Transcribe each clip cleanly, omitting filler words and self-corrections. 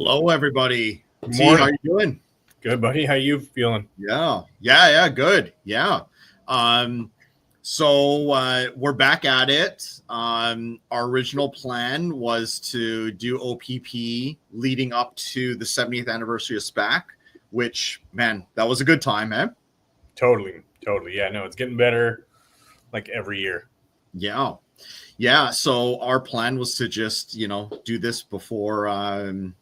Hello, everybody. Good T, morning. how you doing? Good, buddy. How you feeling? Yeah, good. Yeah. So we're back at it. Our original plan was to do OPP leading up to the 70th anniversary of SPAC, which, man, that was a good time, eh? Totally. Yeah, no, it's getting better like every year. Yeah. So our plan was to just, do this before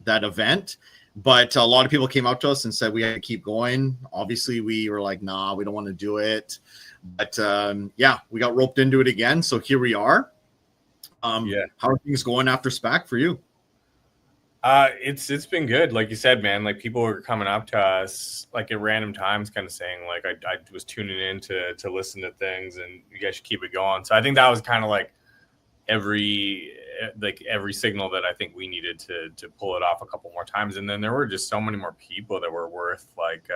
that event. But a lot of people came up to us and said we had to keep going. Obviously, we were like, nah, we don't want to do it. But we got roped into it again. So here we are. How are things going after SPAC for you? It's been good. Like you said, man, like people were coming up to us like at random times kind of saying like I was tuning in to listen to things and you guys should keep it going. So I think that was kind of like every signal that I think we needed to pull it off a couple more times. And then there were just so many more people that were worth like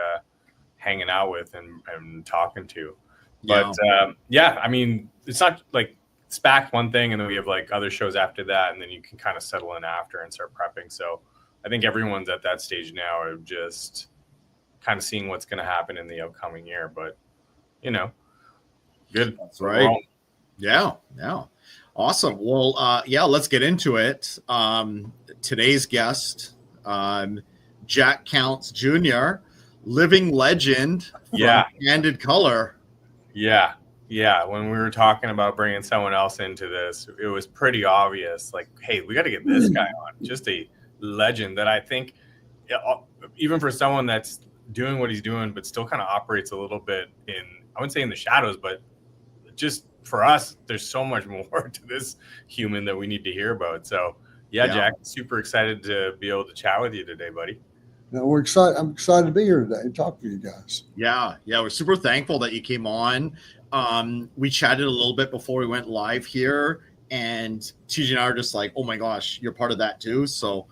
hanging out with and talking to. But I mean, it's not like SPAC one thing, and then we have like other shows after that, and then you can kind of settle in after and start prepping. So I think everyone's at that stage now of just kind of seeing what's going to happen in the upcoming year. But good. That's right. Yeah. Awesome. Well, let's get into it. Today's guest, Jack Counts Jr., living legend from Candid Color. Yeah. When we were talking about bringing someone else into this, it was pretty obvious. Like, hey, we got to get this guy on. Just a legend that I think, even for someone that's doing what he's doing, but still kind of operates a little bit I wouldn't say in the shadows, but just for us, there's so much more to this human that we need to hear about. So, Jack, super excited to be able to chat with you today, buddy. No, we're excited. I'm excited to be here today and talk to you guys. Yeah, we're super thankful that you came on. We chatted a little bit before we went live here, and TJ and I are just like, oh my gosh, you're part of that too. So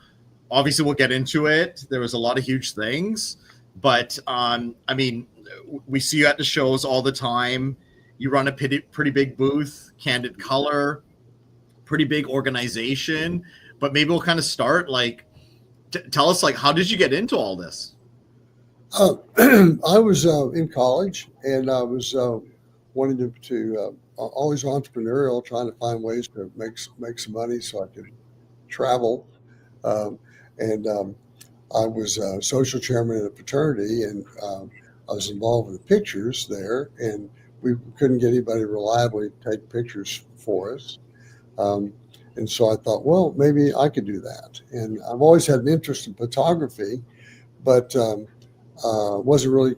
obviously we'll get into it. There was a lot of huge things, but I mean, we see you at the shows all the time. You run a pretty big booth, Candid Color, pretty big organization. But maybe we'll kind of start like, tell us like, how did you get into all this? I was in college, and I was wanting to always entrepreneurial, trying to find ways to make some money so I could travel. And I was social chairman in a fraternity, and I was involved with the pictures there, and we couldn't get anybody reliably to take pictures for us. And so I thought, well, maybe I could do that. And I've always had an interest in photography, but wasn't really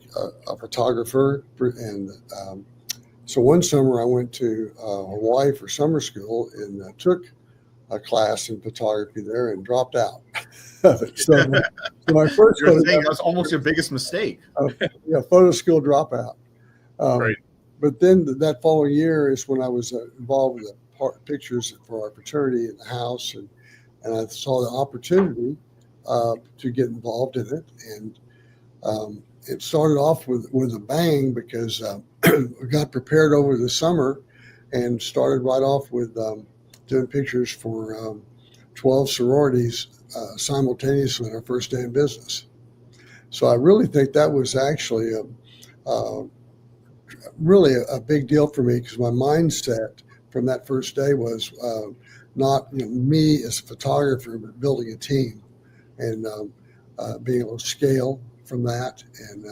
a photographer. And so one summer I went to Hawaii for summer school and took a class in photography there and dropped out. So my first that's almost your biggest mistake. Photo school dropout. Right. But then that following year is when I was involved with pictures for our fraternity in the house, and I saw the opportunity to get involved in it, and it started off with a bang because we got prepared over the summer and started right off with doing pictures for 12 sororities simultaneously on our first day in business. So I really think that was actually really a big deal for me, because my mindset from that first day was not me as a photographer, but building a team and being able to scale from that and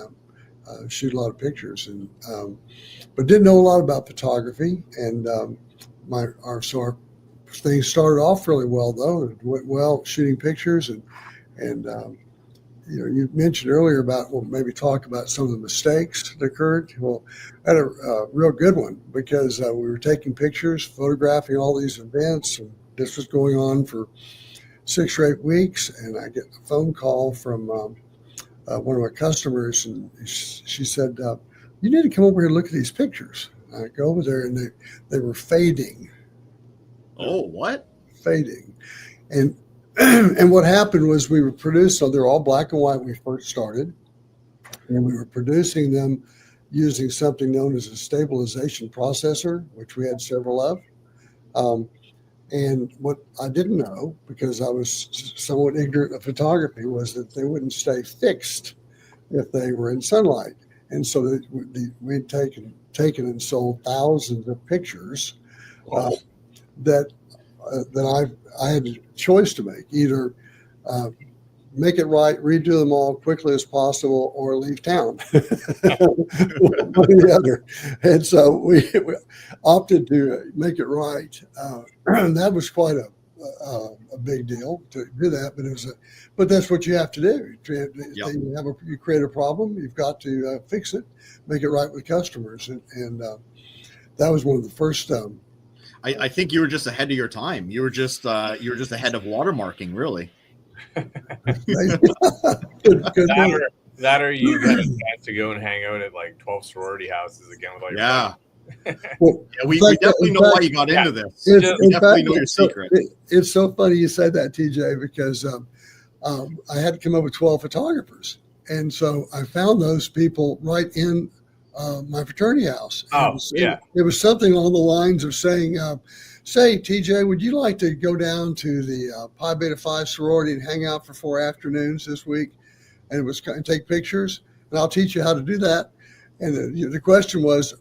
shoot a lot of pictures. And but didn't know a lot about photography. And our things started off really well though. It went well shooting pictures and you mentioned earlier about, well, maybe talk about some of the mistakes that occurred. Well, I had a real good one because we were taking pictures, photographing all these events, and this was going on for 6 or 8 weeks. And I get a phone call from one of my customers, and she said, "You need to come over here and look at these pictures." I go over there, and they were fading. Oh, what? Fading, and. And what happened was we were so they're all black and white when we first started, and we were producing them using something known as a stabilization processor, which we had several of. And what I didn't know, because I was somewhat ignorant of photography, was that they wouldn't stay fixed if they were in sunlight. And so we'd taken and sold thousands of pictures that I had a choice to make, either make it right, redo them all quickly as possible, or leave town. One or the other. And so we opted to make it right. And that was quite a big deal to do that, but that's what you have to do. You create a problem, you've got to fix it, make it right with customers, and that was one of the first. I think you were just ahead of your time. You were just ahead of watermarking, really. That or you got a chance to go and hang out at like 12 sorority houses again with all your Well, we definitely know why you got into this. We definitely know your secret. It's so funny you said that, TJ, because I had to come up with 12 photographers, and so I found those people right in my fraternity house. It was something along the lines of saying, "Say, TJ, would you like to go down to the Pi Beta Phi sorority and hang out for 4 afternoons this week, and take pictures? And I'll teach you how to do that." And the question was,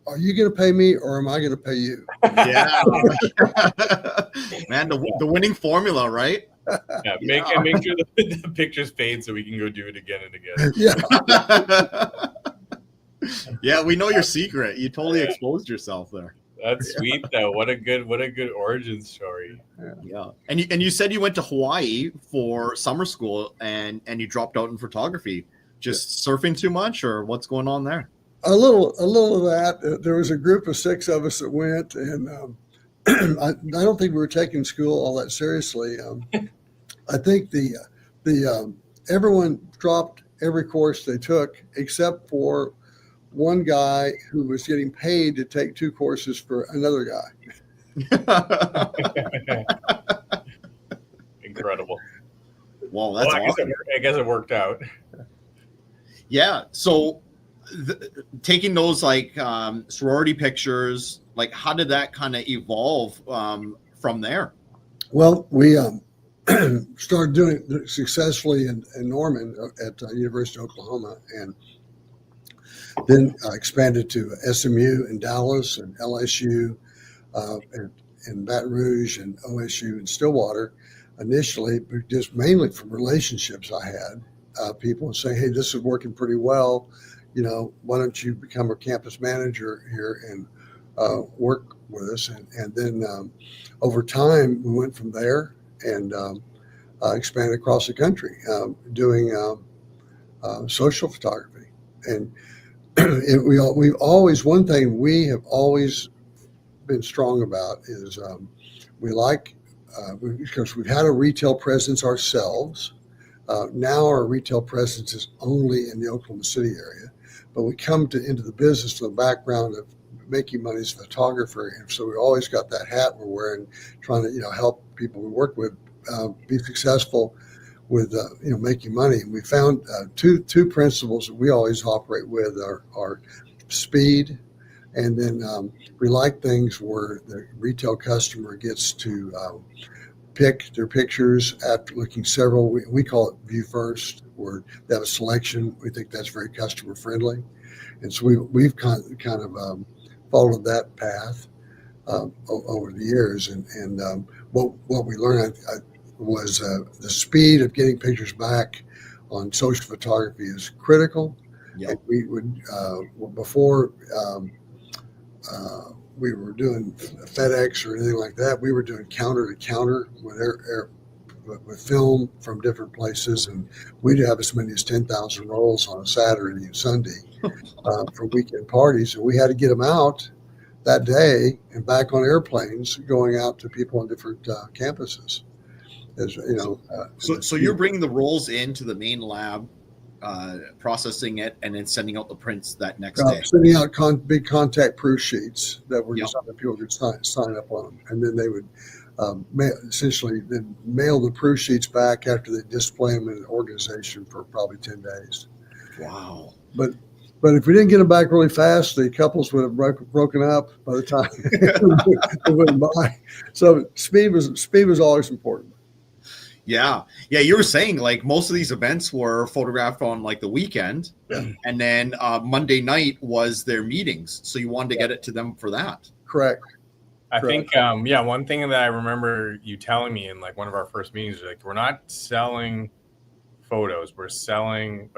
"Are you going to pay me, or am I going to pay you?" Yeah, man, the winning formula, right? Yeah, make sure the pictures fade so we can go do it again and again. Yeah. Yeah, we know your secret. You totally exposed yourself there. That's sweet though. What a good origin story. Yeah. And you said you went to Hawaii for summer school and you dropped out in photography. Just surfing too much, or what's going on there? A little of that. There was a group of 6 of us that went, and I don't think we were taking school all that seriously. I think the everyone dropped every course they took except for one guy who was getting paid to take 2 courses for another guy. Incredible. Well, that's awesome. I guess it worked out. Yeah. So taking those like sorority pictures, like how did that kind of evolve from there? Well, we started doing it successfully in Norman at University of Oklahoma, and then expanded to SMU in Dallas and LSU in Baton Rouge and OSU in Stillwater initially, but just mainly from relationships I had. People saying, "Hey, this is working pretty well. Why don't you become a campus manager here and work with us?" And then over time, we went from there and expanded across the country doing social photography. And we've always, one thing we have always been strong about is because we've had a retail presence ourselves. Now our retail presence is only in the Oklahoma City area, but we come into the business from the background of making money as a photographer, and so we always got that hat we're wearing, trying to help people we work with be successful with making money. And we found two principles that we always operate with are speed, and then we like things where the retail customer gets to pick their pictures after looking several. We call it view first, where they have a selection. We think that's very customer friendly, and so we've kind of followed that path. over the years. And what we learned was the speed of getting pictures back on social photography is critical. Yep. And we would before we were doing FedEx or anything like that, we were doing counter to counter with film from different places, and we'd have as many as 10,000 rolls on a Saturday and Sunday for weekend parties, and we had to get them out that day and back on airplanes going out to people on different campuses. As you know, so you're bringing the rolls into the main lab, processing it, and then sending out the prints that next day. Sending out big contact proof sheets that were designed that people could sign up on them, and then they would essentially then mail the proof sheets back after they display them in an organization for probably 10 days. Wow! But if we didn't get them back really fast, the couples would have broken up by the time they went by. So speed was always important. Yeah. You were saying like most of these events were photographed on like the weekend, and then Monday night was their meetings. So you wanted to get it to them for that. Correct. I think, one thing that I remember you telling me in like one of our first meetings, like, we're not selling photos, we're selling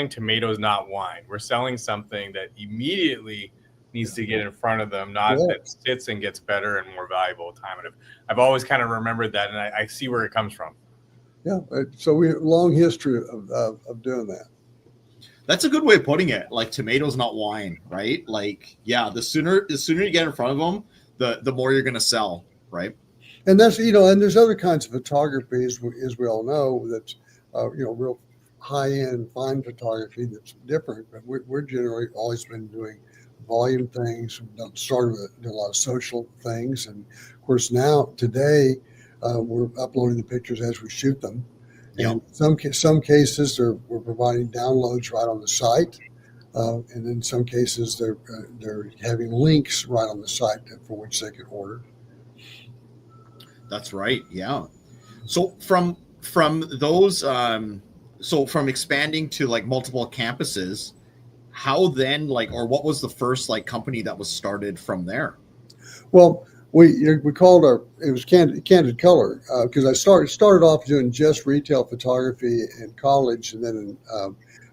tomatoes, not wine. We're selling something that immediately needs to get in front of them, not that sits and gets better and more valuable with time. And I've always kind of remembered that, and I see where it comes from. Yeah, so we have a long history of doing that. That's a good way of putting it. Like tomatoes, not wine, right? Like, yeah, the sooner you get in front of them, the more you're going to sell, right? And that's, and there's other kinds of photography, as we all know, that's, real high-end fine photography that's different. But we're generally always been doing volume things. We've started with doing a lot of social things. And of course, today, we're uploading the pictures as we shoot them. And some cases we're providing downloads right on the site. And in some cases, they're having links right on the site for which they can order. That's right. Yeah. So from those, from expanding to like multiple campuses, how then or what was the first company that was started from there? Well, we called it was Candid Color, because I started off doing just retail photography in college, and then a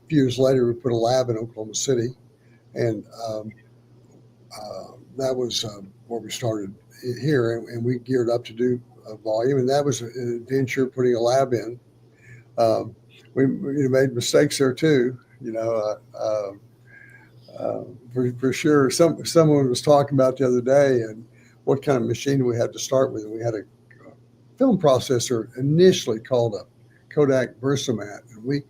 few years later we put a lab in Oklahoma City, and that was where we started here, and we geared up to do volume, and that was an adventure putting a lab in. We made mistakes there too, for sure. Someone was talking about the other day and what kind of machine we had to start with. And we had a film processor initially called a Kodak Versamat, and we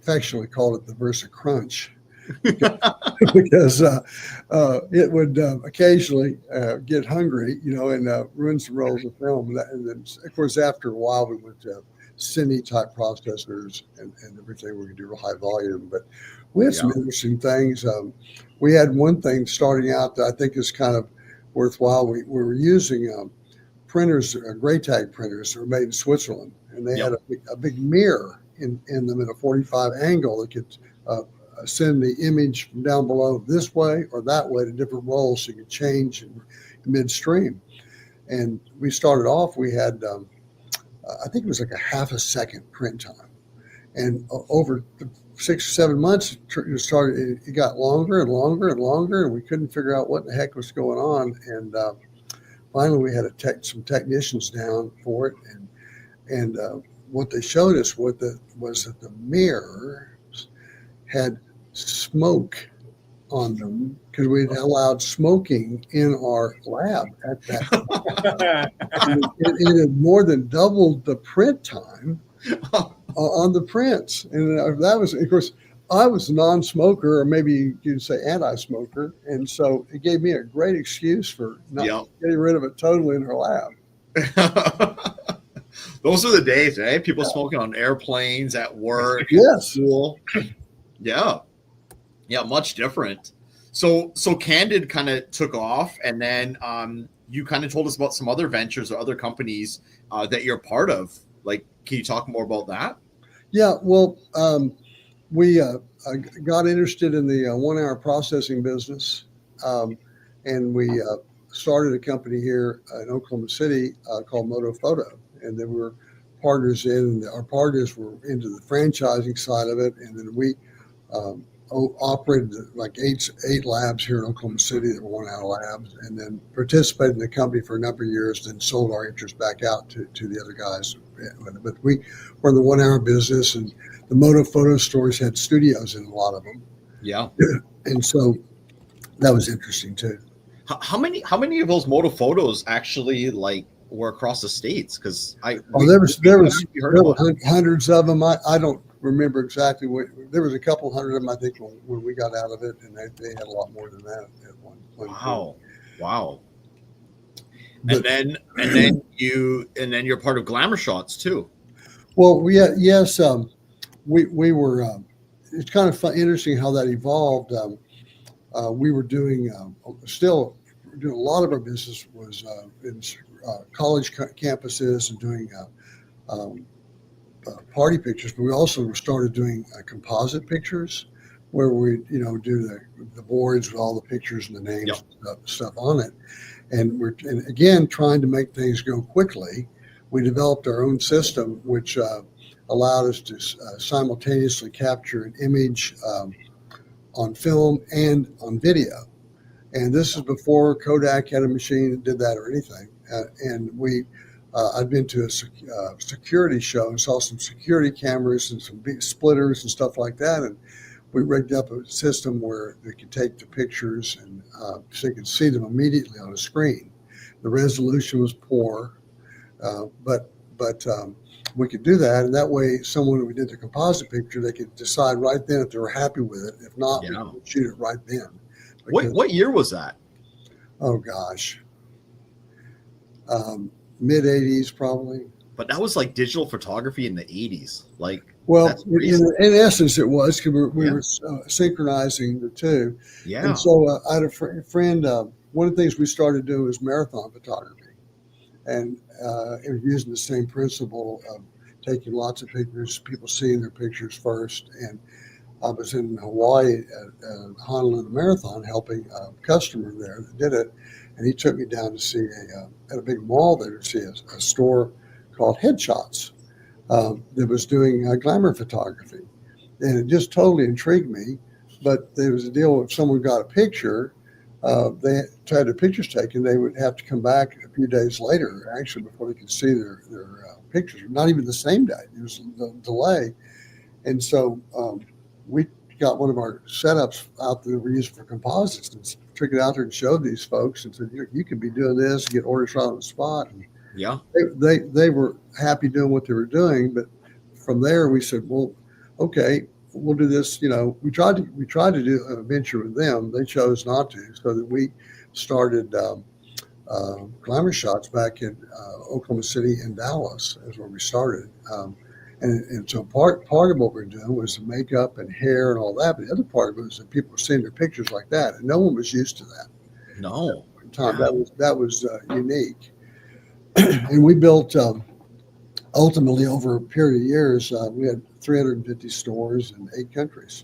affectionately called it the Versa Crunch because it would occasionally get hungry, and ruin some rolls of film. And then, of course, after a while, we went to Cine type processors and everything. We could do real high volume, but we had some interesting things. We had one thing starting out that I think is kind of worthwhile. We were using printers, gray tag printers that were made in Switzerland, and they had a big mirror in them at a 45 angle that could send the image from down below this way or that way to different rolls, so you could change in midstream. And we started off, we had, I think it was like a half a second print time. And over 6 or 7 months, it got longer and longer and longer, and we couldn't figure out what the heck was going on. And finally, we had some technicians down for it, and what they showed us was that the mirrors had smoke on them because we had allowed smoking in our lab at that time. It had more than doubled the print time on the prints. And that was, of course, I was a non-smoker, or maybe you'd say anti-smoker. And so it gave me a great excuse for not getting rid of it totally in our lab. Those are the days, eh? People smoking on airplanes, at work, yes, school. Yeah, much different. So Candid kind of took off, and then you kind of told us about some other ventures or other companies that you're part of. Can you talk more about that? Yeah, well, we got interested in the 1 hour processing business and we started a company here in Oklahoma City called Moto Photo, and then we were partners in. Our partners were into the franchising side of it, and then we operated like eight labs here in Oklahoma City that were 1 hour labs, and then participated in the company for a number of years, then sold our interest back out to the other guys. But we were in the 1 hour business, and the Moto Photo stores had studios in a lot of them. Yeah. And so that was interesting too. How many of those moto photos actually like were across the states? Because there were hundreds of them. I don't remember exactly what. There was a couple hundred of them, I think, when we got out of it, and they had a lot more than that at one point. Wow. But, and then you're part of Glamour Shots too. Well, we were. It's kind of interesting how that evolved. We were doing still doing a lot of our business was in college campuses and doing party pictures, but we also started doing composite pictures where we do the boards with all the pictures and the names and stuff on it, and again trying to make things go quickly. We developed our own system which allowed us to simultaneously capture an image on film and on video. And this is before Kodak had a machine that did that or anything. And I'd been to a security show and saw some security cameras and some big splitters and stuff like that. And we rigged up a system where they could take the pictures and so you could see them immediately on a screen. The resolution was poor, but we could do that, and that way someone who did the composite picture, they could decide right then if they were happy with it. If not, we could shoot it right then. What year was that? Oh gosh, mid 80s probably. But that was like digital photography in the 80s. Like, well, in essence, it was because we were synchronizing the two. Yeah. And so I had a friend. One of the things we started doing was marathon photography. And using the same principle of taking lots of pictures, people seeing their pictures first. And I was in Hawaii at Honolulu Marathon helping a customer there that did it. And he took me down to see at a big mall there to see a store called Headshots that was doing glamour photography. And it just totally intrigued me. But there was a deal if someone got a picture, they had their pictures taken, they would have to come back a few days later, actually, before they could see their pictures. Not even the same day. There was a delay. And so we got one of our setups out that we used for composites and took it out there and showed these folks and said, you could be doing this, get orders right on the spot. And they were happy doing what they were doing. But from there, we said, well, okay, we'll do this. We tried to do a venture with them. They chose not to, so that we started Glamour Shots back in Oklahoma City and Dallas is where we started. And so part of what we were doing was the makeup and hair and all that. But the other part of it was that people were seeing their pictures like that, and no one was used to that. No, time that was unique. And we built ultimately over a period of years. We had 350 stores in 8 countries.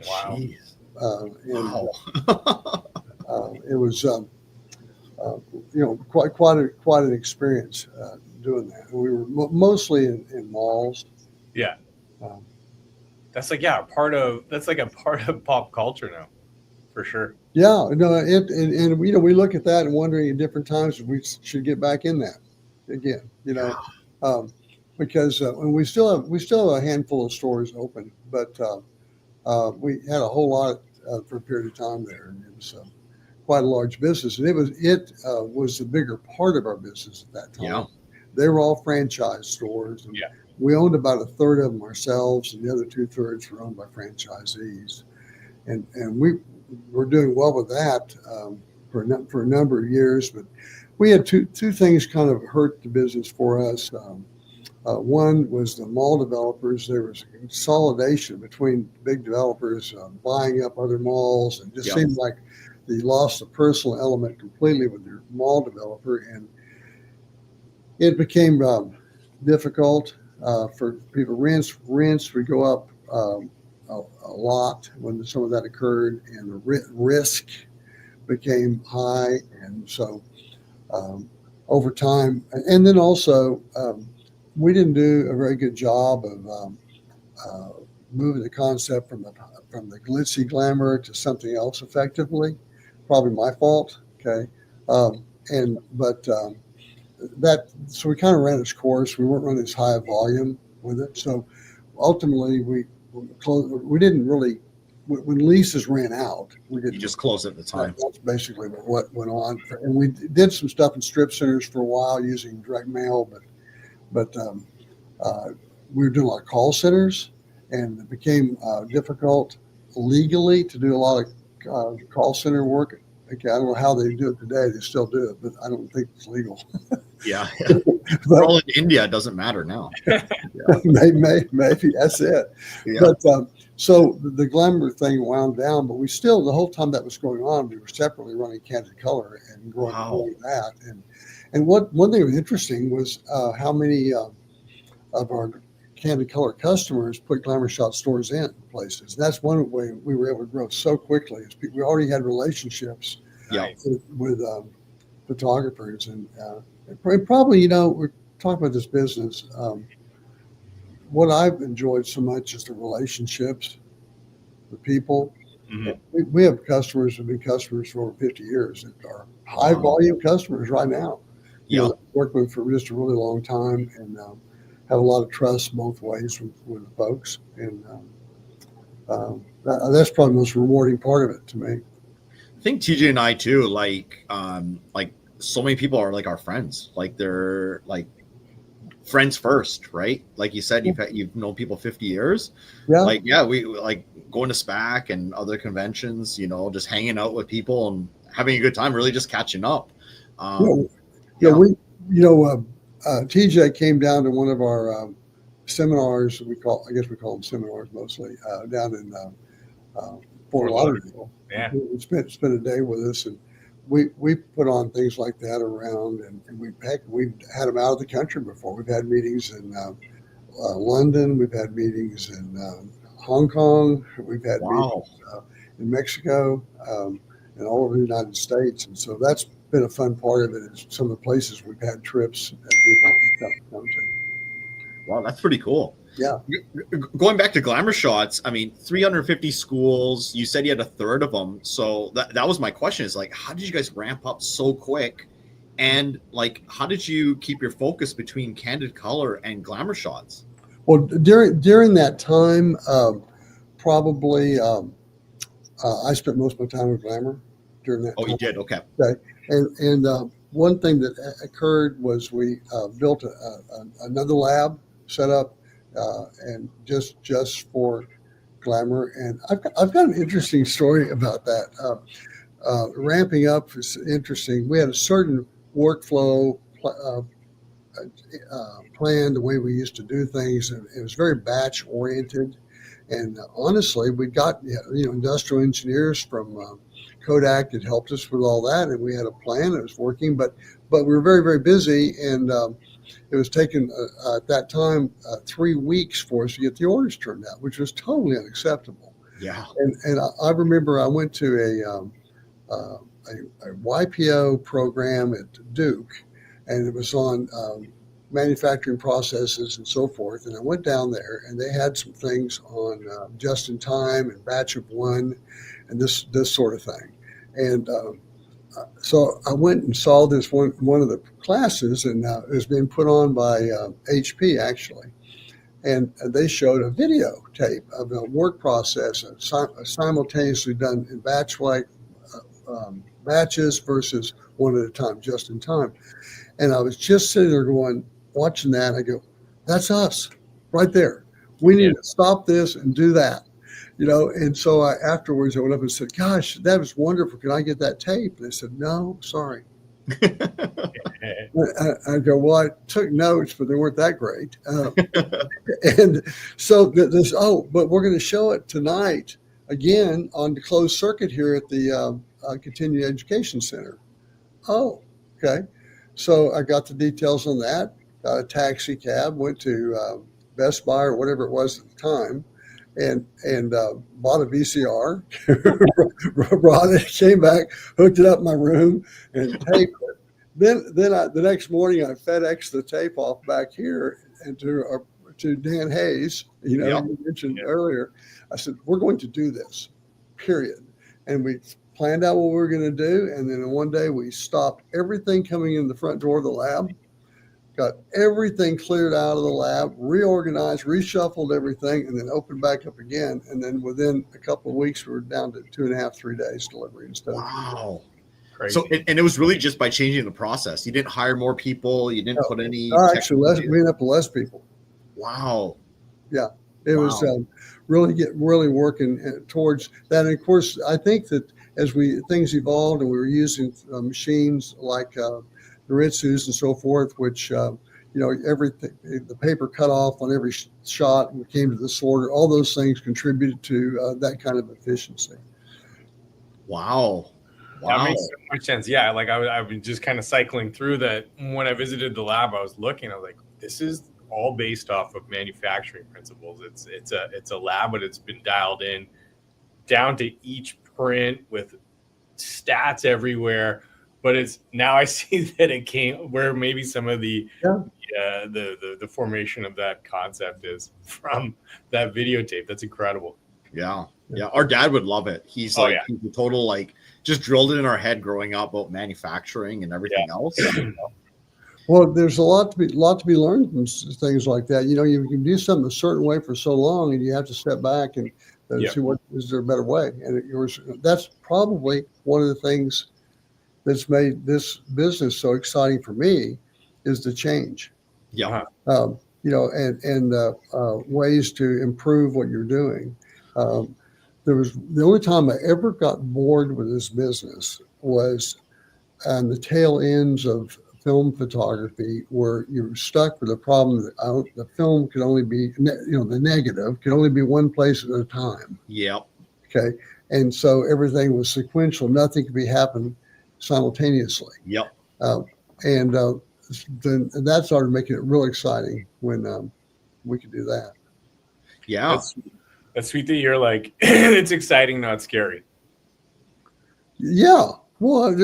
Wow. It was quite an experience doing that. We were mostly in malls. Yeah. That's like a part of pop culture now, for sure. Yeah, no, and we look at that and wondering at different times if we should get back in that again. Because we still have a handful of stores open, but we had a whole lot for a period of time there, and it was quite a large business, and it was the bigger part of our business at that time. Yeah. They were all franchise stores, and we owned about a third of them ourselves, and the other 2/3 were owned by franchisees, and we were doing well with that for a number of years. But we had two things kind of hurt the business for us. One was the mall developers. There was a consolidation between big developers buying up other malls, and just seemed like they lost the personal element completely with their mall developer, and it became difficult for people. Rents would go up a lot when some of that occurred, and the risk became high. And so over time, and then also we didn't do a very good job of moving the concept from the glitzy glamour to something else effectively. Probably my fault. Okay. So we kind of ran its course. We weren't running as high a volume with it. So ultimately we didn't really, when leases ran out, we didn't. You just closed at the time. That's basically what went on. And we did some stuff in strip centers for a while using direct mail, but we were doing a lot of call centers, and it became difficult legally to do a lot of call center work. Okay, I don't know how they do it today. They still do it, but I don't think it's legal. Yeah. We're all in India. It doesn't matter now. Maybe that's it. Yeah. But so the glamour thing wound down, but we still, the whole time that was going on, we were separately running Candid Color and growing that. And one thing that was interesting was how many of our Candid Color customers put Glamour Shot stores in places. That's one way we were able to grow so quickly. Is we already had relationships with photographers, and probably, we're talking about this business. What I've enjoyed so much is the relationships, the people. Mm-hmm. We have customers who've been customers for over 50 years that are high volume customers right now. Worked with for just a really long time, and have a lot of trust both ways with the folks. And that's probably the most rewarding part of it to me. I think TJ and I too, like so many people are like our friends. Like they're like friends first, right? Like you said, you've known people 50 years. Yeah. We like going to SPAC and other conventions, just hanging out with people and having a good time, really just catching up. TJ came down to one of our seminars. We call them seminars mostly, down in Fort Lauderdale. Yeah, He spent a day with us, and we put on things like that around, and we've had them out of the country before. We've had meetings in London. We've had meetings in Hong Kong. We've had meetings in Mexico, and all over the United States. And so that's been a fun part of it, is some of the places we've had trips and people come to. Wow, that's pretty cool. Yeah. Going back to Glamour Shots, 350 schools. You said you had a third of them. So that was my question, is like, how did you guys ramp up so quick? And like, how did you keep your focus between Candid Color and Glamour Shots? Well, during that time, probably I spent most of my time with Glamour during that time. You did? Okay. And one thing that occurred was we built another lab set up and just for Glamour. And I've got an interesting story about that. Ramping up is interesting. We had a certain workflow plan, the way we used to do things, and it was very batch oriented. And honestly, we got industrial engineers from Kodak that helped us with all that, and we had a plan that was working. But we were very, very busy, and it was taking at that time 3 weeks for us to get the orders turned out, which was totally unacceptable. Yeah. And I remember I went to a YPO program at Duke, and it was on manufacturing processes and so forth. And I went down there, and they had some things on just in time and batch of one and this sort of thing. And so I went and saw this one of the classes, and it was being put on by HP actually. And they showed a videotape of a work process simultaneously done in batches versus one at a time, just in time. And I was just sitting there watching that. I go, that's us right there. We need to stop this and do that, And so afterwards I went up and said, gosh, that was wonderful. Can I get that tape? And they said, no, sorry. I go, well, I took notes, but they weren't that great. And so but we're going to show it tonight again on the closed circuit here at the Continuing Education Center. Oh, okay. So I got the details on that, got a taxi cab, went to Best Buy or whatever it was at the time, and bought a VCR, brought it, came back, hooked it up in my room, and taped it. The next morning I FedExed the tape off back here and to Dan Hayes, you mentioned earlier. I said, we're going to do this, period. And we planned out what we were going to do. And then one day we stopped everything coming in the front door of the lab, got everything cleared out of the lab, reorganized, reshuffled everything, and then opened back up again. And then within a couple of weeks, we were down to 2.5, 3 days delivery and stuff. Wow. Crazy. So, and it was really just by changing the process. You didn't hire more people. You didn't put any. Actually, we ended up with less people. Wow. Yeah, it was really working towards that. And of course, I think that as things evolved and we were using machines like the Ritsus and so forth, which everything, the paper cut off on every shot when it came to the sorter, all those things contributed to that kind of efficiency. Wow. That makes so much sense. Yeah, like I was just kind of cycling through that. When I visited the lab, I was looking. I was like, this is all based off of manufacturing principles. It's a lab, but it's been dialed in down to each print with stats everywhere. But it's now I see that it came where maybe some of the formation of that concept is from that videotape. That's incredible. Yeah. Our dad would love it. He's he's a total just drilled it in our head growing up about manufacturing and everything else. Well, there's a lot to be learned from things like that. You can do something a certain way for so long, and you have to step back and see what is there a better way. And that's probably one of the things that's made this business so exciting for me is the change. Yeah. And ways to improve what you're doing. There was the only time I ever got bored with this business was on the tail ends of film photography, where you're stuck with a problem that the film could only be, the negative could only be one place at a time. Yep. Okay. And so everything was sequential. Nothing could be happening simultaneously. Yep. And then that started making it real exciting when we could do that. Yeah. That's sweet that you're like, it's exciting, not scary. Yeah. Well,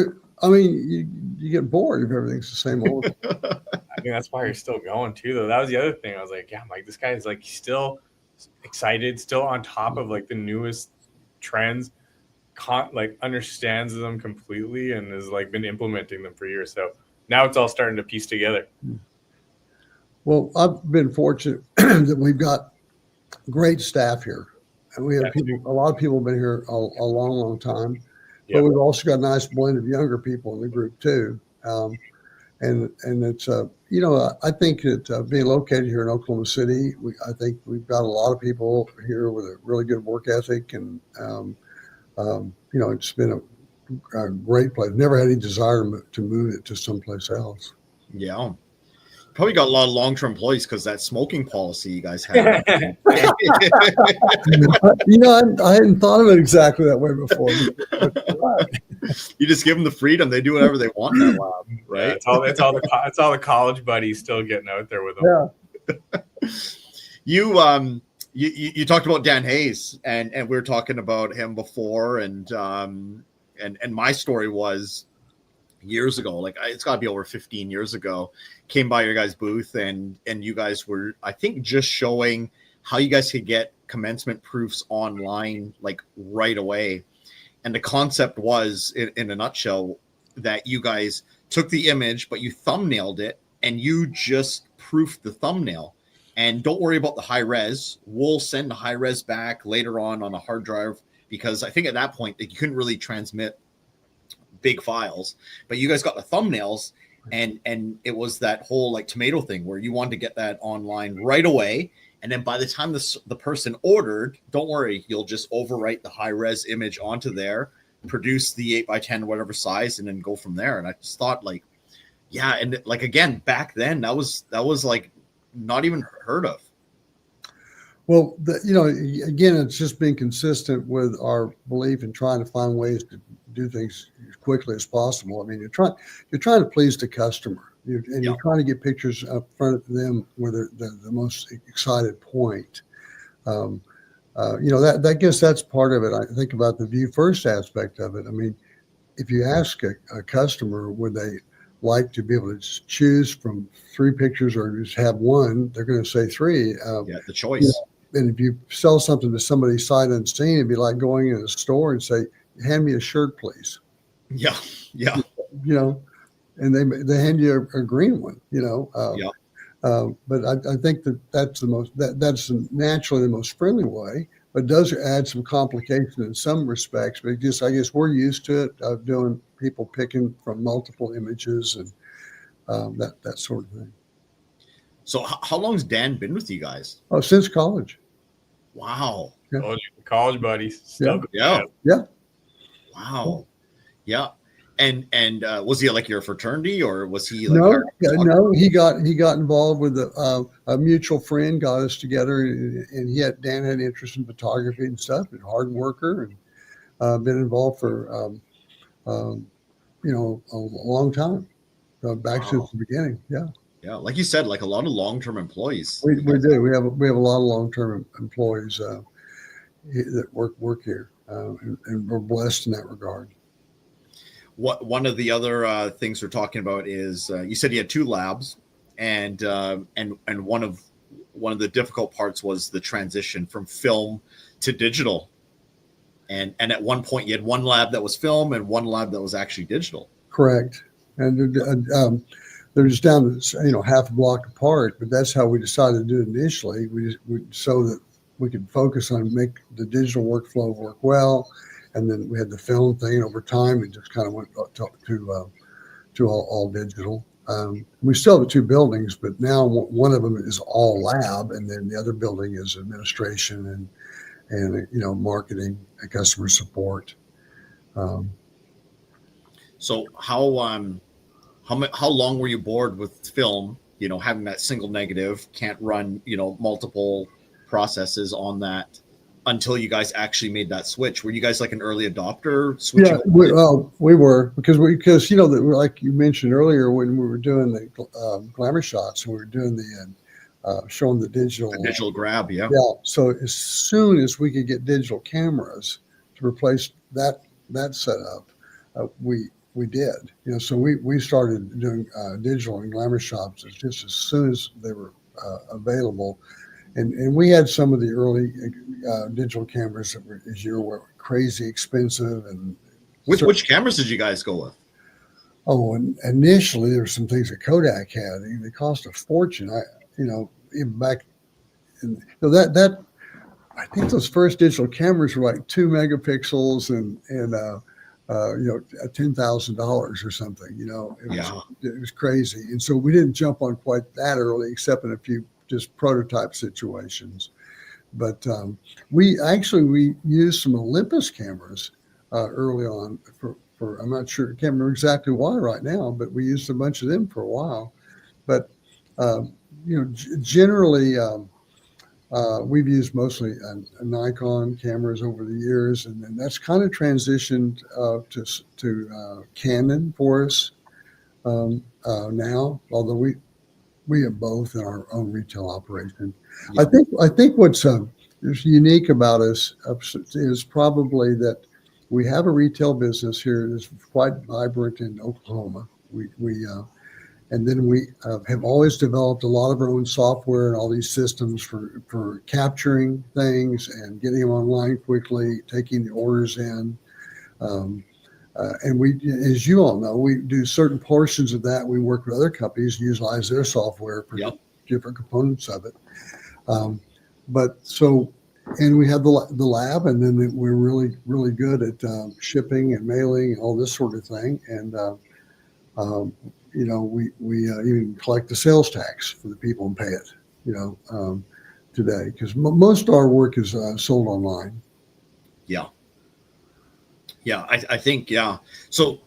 I mean, you get bored if everything's the same old. I think that's why you're still going too, though. That was the other thing. I was like, yeah, Mike, this guy is like still excited, still on top of like the newest trends, understands them completely, and has like been implementing them for years. So now it's all starting to piece together. Well, I've been fortunate that we've got great staff here, and we have a lot of people have been here a long time. But we've also got a nice blend of younger people in the group too. And it's, I think that being located here in Oklahoma City, I think we've got a lot of people here with a really good work ethic, and, it's been a great place. Never had any desire to move it to someplace else. Yeah. Probably got a lot of long-term employees because that smoking policy you guys have. I hadn't thought of it exactly that way before. You just give them the freedom; they do whatever they want in that lab, right? Yeah, it's all the college buddies still getting out there with them. Yeah. You talked about Dan Hayes, and we were talking about him before, and my story was years ago, it's got to be over 15 years ago, came by your guys' booth, and you guys were, I think, just showing how you guys could get commencement proofs online right away. And the concept was, in a nutshell, that you guys took the image, but you thumbnailed it, and you just proofed the thumbnail. And don't worry about the high res. We'll send the high res back later on a hard drive, because I think at that point that you couldn't really transmit big files, but you guys got the thumbnails, and it was that whole tomato thing where you wanted to get that online right away. And then by the time the person ordered, don't worry, you'll just overwrite the high res image onto there, produce the 8x10 whatever size, and then go from there. And I just thought and again, back then that was not even heard of. Well, again, it's just being consistent with our belief in trying to find ways to do things as quickly as possible. I mean, you're trying to please the customer, you're trying to get pictures up front of them where they're the most excited point. that guess that's part of it. I think about the view first aspect of it. I mean, if you ask a customer, would they like to be able to just choose from 3 pictures or just have one, they're going to say 3. The choice. And if you sell something to somebody sight unseen, it'd be like going in a store and say, hand me a shirt, please. Yeah. And they hand you a green one, but I think that's that's naturally the most friendly way, but it does add some complication in some respects. But I guess we're used to it, of doing people picking from multiple images and that sort of thing. So how long's Dan been with you guys? Oh, since college. Wow. Yeah. College buddies. Still Yeah. Yeah. Wow. Yeah. And was he like your fraternity, or was he like? No, he got involved with a mutual friend, got us together, and Dan had interest in photography and stuff, and hard worker, and been involved for a long time, back since the beginning. Yeah. Yeah, like you said, like a lot of long-term employees. We do. We have a lot of long-term employees that work here, and we're blessed in that regard. One of the other things we're talking about is you said you had 2 labs, and one of the difficult parts was the transition from film to digital. And at one point you had 1 lab that was film and 1 lab that was actually digital. Correct. And they're just down, half a block apart, but that's how we decided to do it initially. So that we could focus on make the digital workflow work well. And then we had the film thing over time, and just kind of went to all digital. We still have 2 buildings, but now one of them is all lab, and then the other building is administration and marketing and customer support. So how long were you bored with film? Having that single negative, can't run multiple processes on that until you guys actually made that switch. Were you guys like an early adopter? Yeah, we were because like you mentioned earlier, when we were doing the glamour shots, and we were doing the showing the digital grab. Yeah. So as soon as we could get digital cameras to replace that setup, we did. So we started doing digital and glamour shots just as soon as they were available. And we had some of the early digital cameras that were, as you're aware, crazy expensive. And which cameras did you guys go with? Oh, and initially there were some things that Kodak had. They cost a fortune. Even back in that I think those first digital cameras were like 2 megapixels and $10,000 or something. It was crazy. And so we didn't jump on quite that early, except in a few just prototype situations. But we used some Olympus cameras early on for I'm not sure, I can't remember exactly why right now, but we used a bunch of them for a while. But generally we've used mostly Nikon cameras over the years, and then that's kind of transitioned to Canon for us now, although we have both in our own retail operation. Yeah. I think what's unique about us is probably that we have a retail business here that's quite vibrant in Oklahoma. And then we have always developed a lot of our own software and all these systems for capturing things and getting them online quickly, taking the orders in. And we, as you all know, we do certain portions of that. We work with other companies, utilize their software for different components of it. And we have the lab, and then we're really, really good at shipping and mailing and all this sort of thing. And, we even collect the sales tax for the people and pay it, today, because most of our work is sold online. Yeah. Yeah, I think, yeah. So,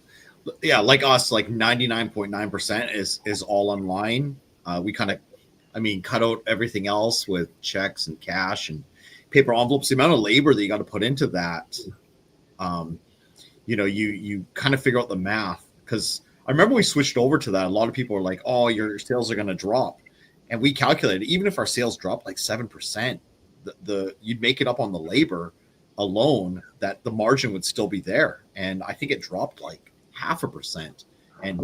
yeah, like us, like 99.9% is all online. We kind of, cut out everything else with checks and cash and paper envelopes. The amount of labor that you got to put into that, you kind of figure out the math. Because I remember we switched over to that. A lot of people are like, oh, your sales are going to drop. And we calculated, even if our sales drop like 7%, the you'd make it up on the labor alone, that the margin would still be there. And I think it dropped like 0.5%. And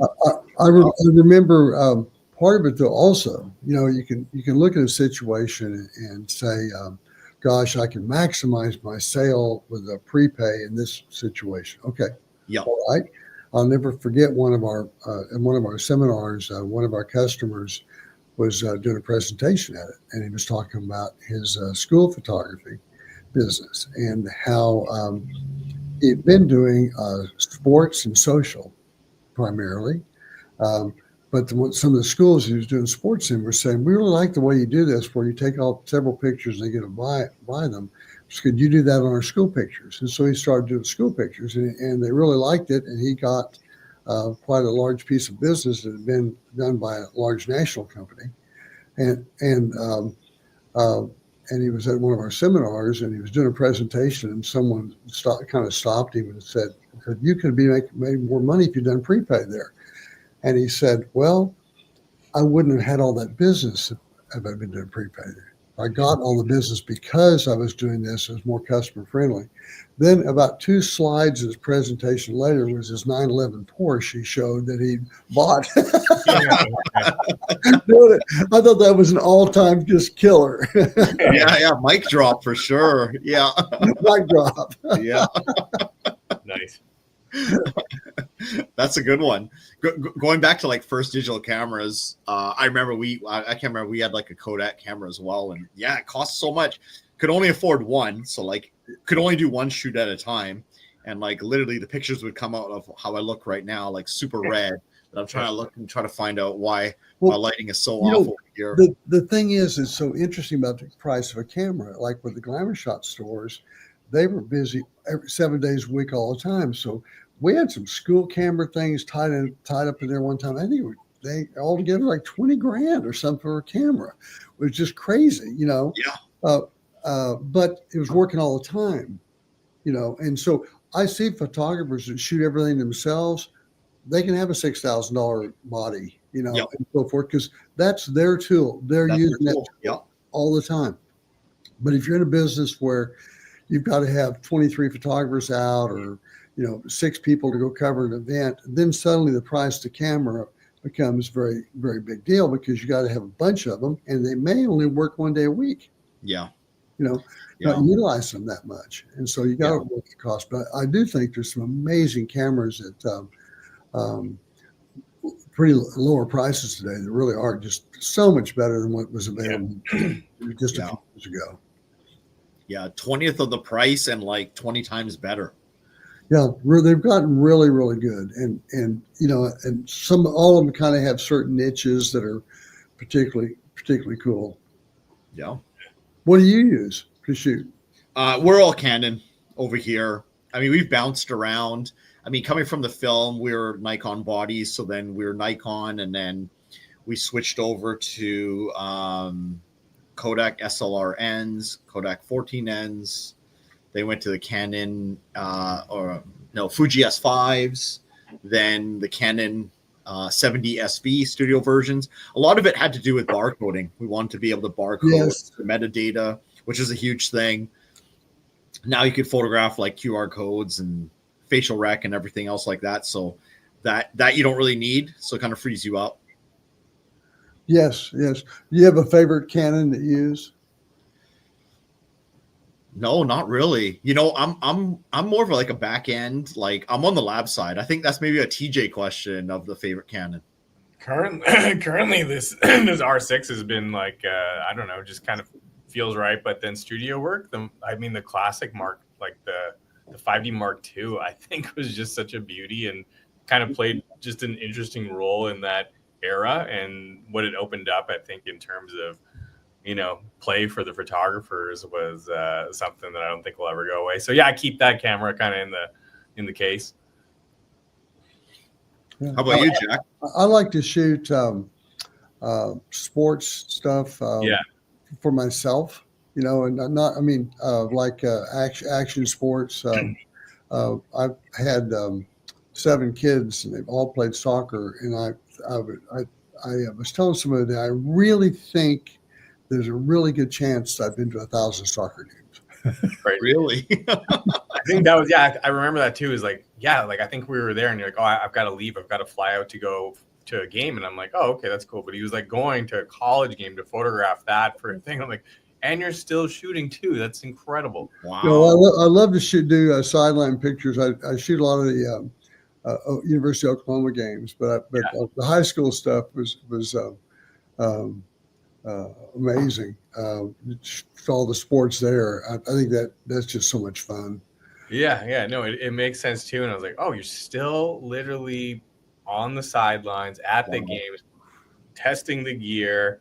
I remember part of it though. Also, you can look at a situation and say, "Gosh, I can maximize my sale with a prepay in this situation." Okay, yeah, all right. I'll never forget one of our in one of our seminars. One of our customers was doing a presentation at it, and he was talking about his school photography business and how he'd been doing sports and social primarily. But some of the schools he was doing sports in were saying, "We really like the way you do this, where you take out several pictures and they get to buy them. So could you do that on our school pictures?" And so he started doing school pictures, and they really liked it. And he got quite a large piece of business that had been done by a large national company. And he was at one of our seminars, and he was doing a presentation, and someone kind of stopped him and said, "You could be making more money if you'd done prepay there." And he said, "Well, I wouldn't have had all that business if I'd been doing prepay there. I got all the business because I was doing this. It was more customer friendly." Then about 2 slides of his presentation later was his 911 Porsche he showed that he bought. I thought that was an all-time just killer. yeah, mic drop for sure. Yeah, mic drop. Yeah, nice. That's a good one. Going back to like first digital cameras, I remember I can't remember, we had like a Kodak camera as well, and yeah, it cost so much. Could only afford one, so like could only do one shoot at a time, and like literally the pictures would come out of how I look right now, like super red. But I'm trying to look and try to find out why my lighting is so awful here. The thing is, it's so interesting about the price of a camera. Like with the Glamour Shot stores, they were busy 7 days a week all the time. So we had some school camera things tied up in there one time. I think they all together like 20 grand or something for a camera. It was just crazy, Yeah. But it was working all the time, And so I see photographers that shoot everything themselves. They can have a $6,000 body, and so forth, because that's their tool. They're using that all the time. But if you're in a business where you've got to have 23 photographers out, or 6 people to go cover an event, then suddenly the price of the camera becomes very, very big deal, because you got to have a bunch of them, and they may only work 1 day a week. Yeah. Not utilize them that much. And so you got to work the cost. But I do think there's some amazing cameras at pretty lower prices today that really are just so much better than what was available just a few years ago. Yeah, 20th of the price and like 20 times better. Yeah, they've gotten really, really good, and and all of them kind of have certain niches that are particularly cool. Yeah. What do you use to shoot? We're all Canon over here. I mean, we've bounced around. I mean, coming from the film, we were Nikon bodies, so then we were Nikon, and then we switched over to Kodak SLR-Ns, Kodak 14Ns. They went to the Canon Fuji S5s, then the Canon 70 SV studio versions. A lot of it had to do with barcoding. We wanted to be able to barcode the metadata, which is a huge thing. Now you could photograph like QR codes and facial rec and everything else like that. So that you don't really need. So it kind of frees you up. Yes. Do you have a favorite Canon that you use? No, not really. I'm more of like a back end. Like I'm on the lab side. I think that's maybe a TJ question of the favorite Canon. Currently, this R6 has been like I don't know, just kind of feels right. But then studio work, the classic Mark, like the 5D Mark II, I think was just such a beauty and kind of played just an interesting role in that era and what it opened up. I think in terms of play for the photographers was something that I don't think will ever go away. So yeah, I keep that camera kind of in the case. Yeah. How about you, Jack? I like to shoot sports stuff for myself, and not. I mean, like action sports. I've had 7 kids, and they've all played soccer. And I was telling somebody that I really think there's a really good chance I've been to 1,000 soccer games. Right. Really? I think that was, yeah, I remember that too. Is like, yeah, like I think we were there and you're like, oh, I've got to leave. I've got to fly out to go to a game. And I'm like, oh, okay, that's cool. But he was like going to a college game to photograph that for a thing. I'm like, and you're still shooting too. That's incredible. Wow. You know, I love to do sideline pictures. I shoot a lot of the University of Oklahoma games, but the high school stuff was amazing. All the sports there. I think that's just so much fun. Yeah. No, it makes sense too. And I was like, oh, you're still literally on the sidelines at the games, testing the gear,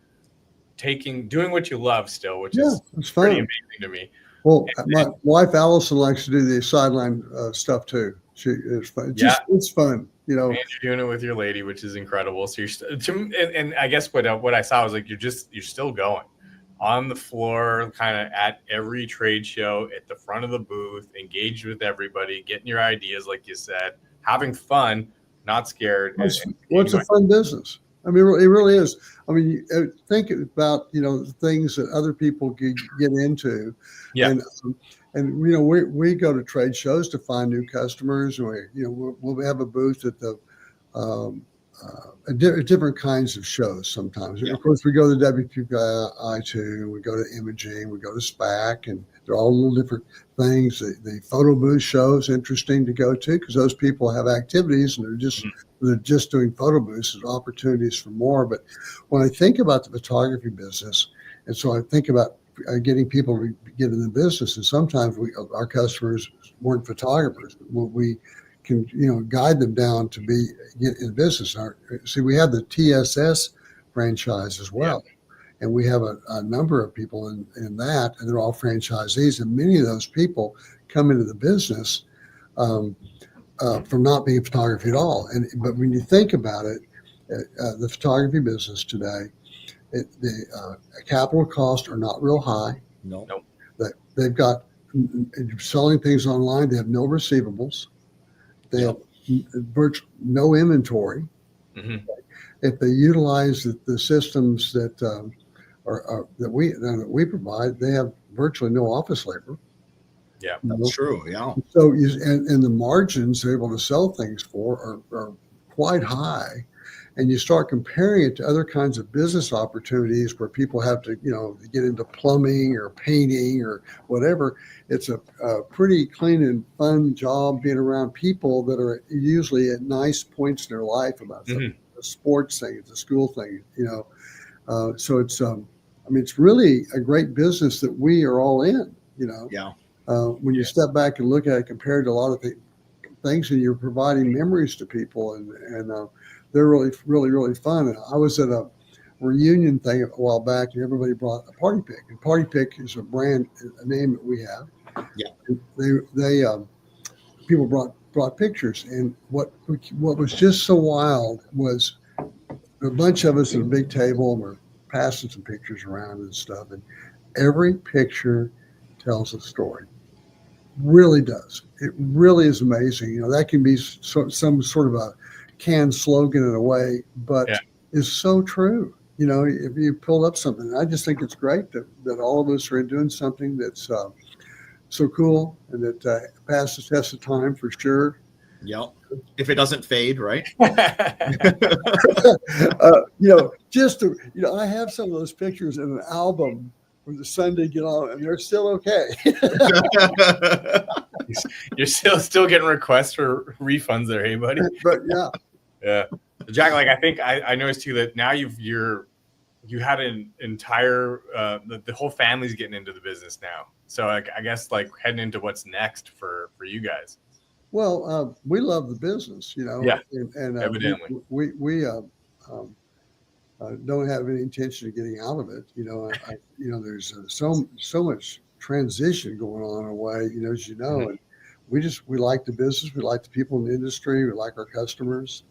doing what you love still, which is it's pretty fun. amazing to me. Well, my wife Allison likes to do the sideline stuff too. It's fun. It's fun, you know. And you're doing it with your lady, which is incredible. So and I guess what I saw was like you're still going on the floor, kind of at every trade show, at the front of the booth, engaged with everybody, getting your ideas, like you said, having fun, not scared. It's a fun business. I mean, it really is. I mean, think about, you know, the things that other people get into. Yeah. And you know, we go to trade shows to find new customers, and we'll have a booth at the different kinds of shows sometimes. Yeah. Of course, we go to the WPI too. We go to imaging. We go to SPAC, and they're all little different things. The photo booth show is interesting to go to because those people have activities and they're just doing photo booths. There's opportunities for more. But when I think about the photography business, and so I think about getting people to get in the business, and sometimes our customers weren't photographers. We can guide them down to get in business. See, we have the TSS franchise as well, and we have a number of people in that, and they're all franchisees. And many of those people come into the business from not being photography at all. But when you think about it, the photography business today, the capital costs are not real high. No. They've got selling things online. They have no receivables. They have virtually no inventory. Mm-hmm. If they utilize the systems that we provide, they have virtually no office labor. Yeah, that's true. Yeah. So and the margins they're able to sell things for are quite high. And you start comparing it to other kinds of business opportunities where people have to, get into plumbing or painting or whatever. It's a pretty clean and fun job being around people that are usually at nice points in their life about something, a sports thing, it's a school thing, So it's, it's really a great business that we are all in, Yeah. When you step back and look at it compared to a lot of things, and you're providing memories to people, and they're really, really, really fun. And I was at a reunion thing a while back, and everybody brought a Party Pick. And Party Pick is a name that we have. Yeah. They people brought pictures, and what was just so wild was a bunch of us at a big table, and we're passing some pictures around and stuff, and every picture tells a story. Really does. It really is amazing. That can be some sort of a canned slogan in a way, but it's so true. If you pull up something, I just think it's great that all of us are doing something that's so cool and that passes test of time for sure. Yep. If it doesn't fade, right? I have some of those pictures in an album from the Sunday get on, and they're still okay. You're still getting requests for refunds there, hey buddy. But yeah, Jack. Like I think I noticed too that now you had an entire the whole family's getting into the business now. So I guess like heading into what's next for you guys. Well, we love the business, Yeah, and evidently we don't have any intention of getting out of it. There's so much transition going on in a way, as you know, and we like the business. We like the people in the industry. We like our customers.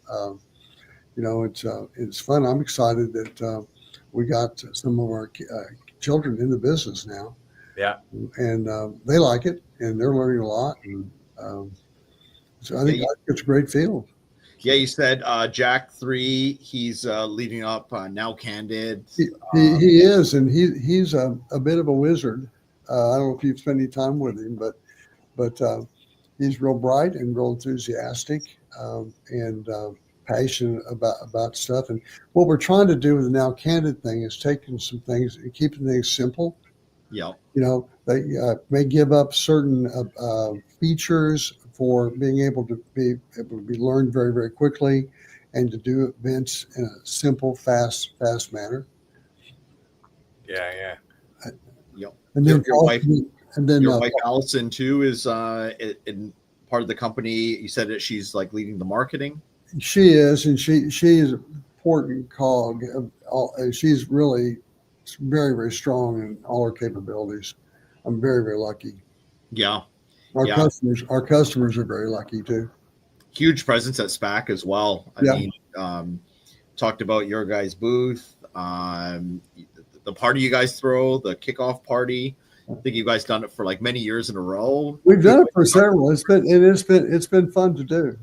It's fun. I'm excited that we got some of our children in the business now. Yeah. And they like it, and they're learning a lot. And so I think it's a great field. Yeah, you said Jack 3. He's leading up Now Candid. He is, and he's a bit of a wizard. I don't know if you've spent any time with him, but he's real bright and real enthusiastic, and passionate about stuff. And what we're trying to do with the Now Candid thing is taking some things and keeping things simple. Yeah. They may give up certain features for being able to be learned very, very quickly, and to do events in a simple, fast manner. Yeah. Yep. And then Your wife, your wife Allison too is in part of the company. You said that she's like leading the marketing. She is, and she is an important cog. She's really very, very strong in all her capabilities. I'm very, very lucky. Yeah. Our customers are very lucky too. Huge presence at SPAC as well. I mean, talked about your guys' booth, the party you guys throw, the kickoff party. I think you guys done it for like many years in a row. We've done it for several. It's been fun to do.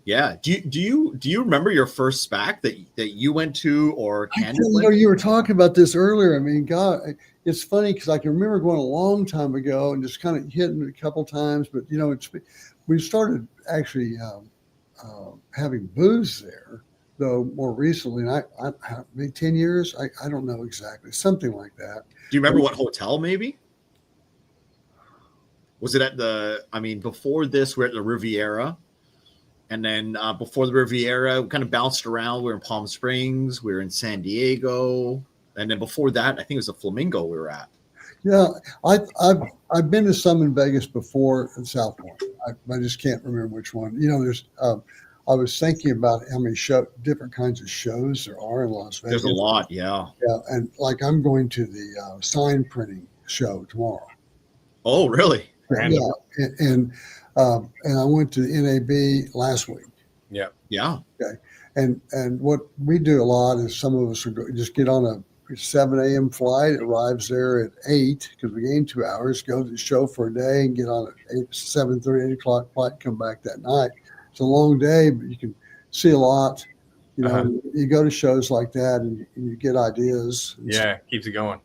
Yeah. Do you remember your first SPAC that you went to or Candid? You were talking about this earlier. I mean, God, it's funny because I can remember going a long time ago and just kind of hitting it a couple times. But we started actually having booths there, though, more recently. And maybe 10 years. I don't know exactly, something like that. Do you remember what hotel? Maybe was it at before this we're at the Riviera. And then before the Riviera, we kind of bounced around. We were in Palm Springs. We were in San Diego. And then before that, I think it was the Flamingo we were at. Yeah, I've been to some in Vegas before in South Point. I just can't remember which one. There's I was thinking about how many different kinds of shows there are in Las Vegas. There's a lot, yeah. Yeah, and like I'm going to the sign printing show tomorrow. Oh, really? Yeah, and I went to the NAB last week. Yeah. Okay, and what we do a lot is some of us just get on a 7 a.m. flight, arrives there at 8 because we gain 2 hours, go to the show for a day, and get on at 7:30, 8 o'clock flight, come back that night. It's a long day, but you can see a lot. You go to shows like that, and you get ideas. Yeah, keeps it going.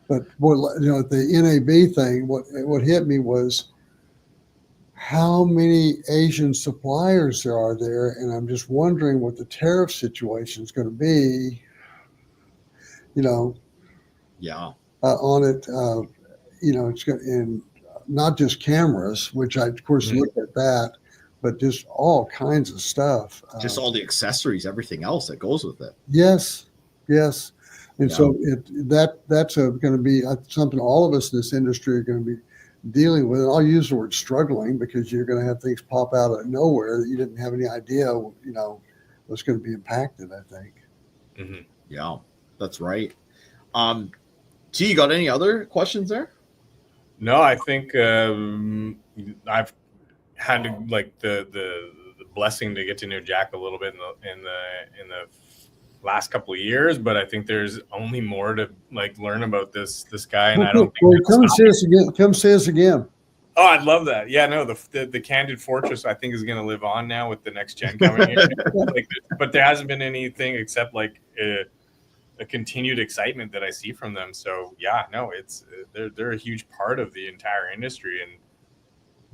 But the NAB thing, what hit me was how many Asian suppliers there are there, and I'm just wondering what the tariff situation is going to be. On it. It's going, and not just cameras, which I of course look at that, but just all kinds of stuff. Just all the accessories, everything else that goes with it. Yes. And so that's going to be something all of us in this industry are going to be dealing with. And I'll use the word struggling because you're going to have things pop out of nowhere that you didn't have any idea, was going to be impacted, I think. Mm-hmm. Yeah, that's right. T, you got any other questions there? No, I think I've had the blessing to get to know Jack a little bit in the last couple of years, but I think there's only more to learn about this guy, and I don't think come and see us again. Come see us again. Oh, I'd love that. Yeah, no, the Candid Fortress I think is going to live on now with the next gen coming here. But there hasn't been anything except a continued excitement that I see from them. So yeah, no, it's they're a huge part of the entire industry, and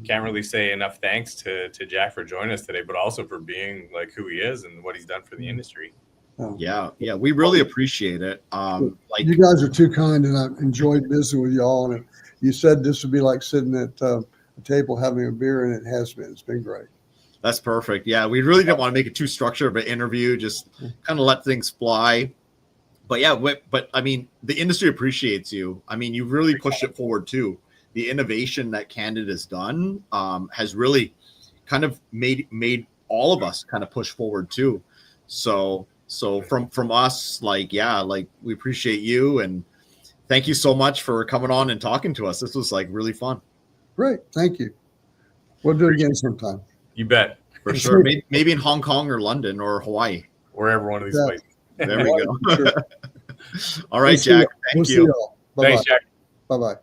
can't really say enough thanks to Jack for joining us today, but also for being who he is and what he's done for the industry. Oh. Yeah, we really appreciate it. You guys are too kind, and I enjoyed visiting with y'all. And you said this would be like sitting at a table having a beer, and it has been. It's been great. That's perfect. Yeah, we really didn't want to make it too structured of an interview, just kind of let things fly. But yeah, but I mean, the industry appreciates you. I mean, you really pushed it forward too. The innovation that Candid has done has really kind of made all of us kind of push forward too. So from us, we appreciate you, and thank you so much for coming on and talking to us. This was really fun. Great. Thank you. We'll do it again sometime. You bet. For sure. Maybe in Hong Kong or London or Hawaii. Wherever one of these places. There we go. All right, Jack. Thank you. Thanks, Jack. Bye-bye.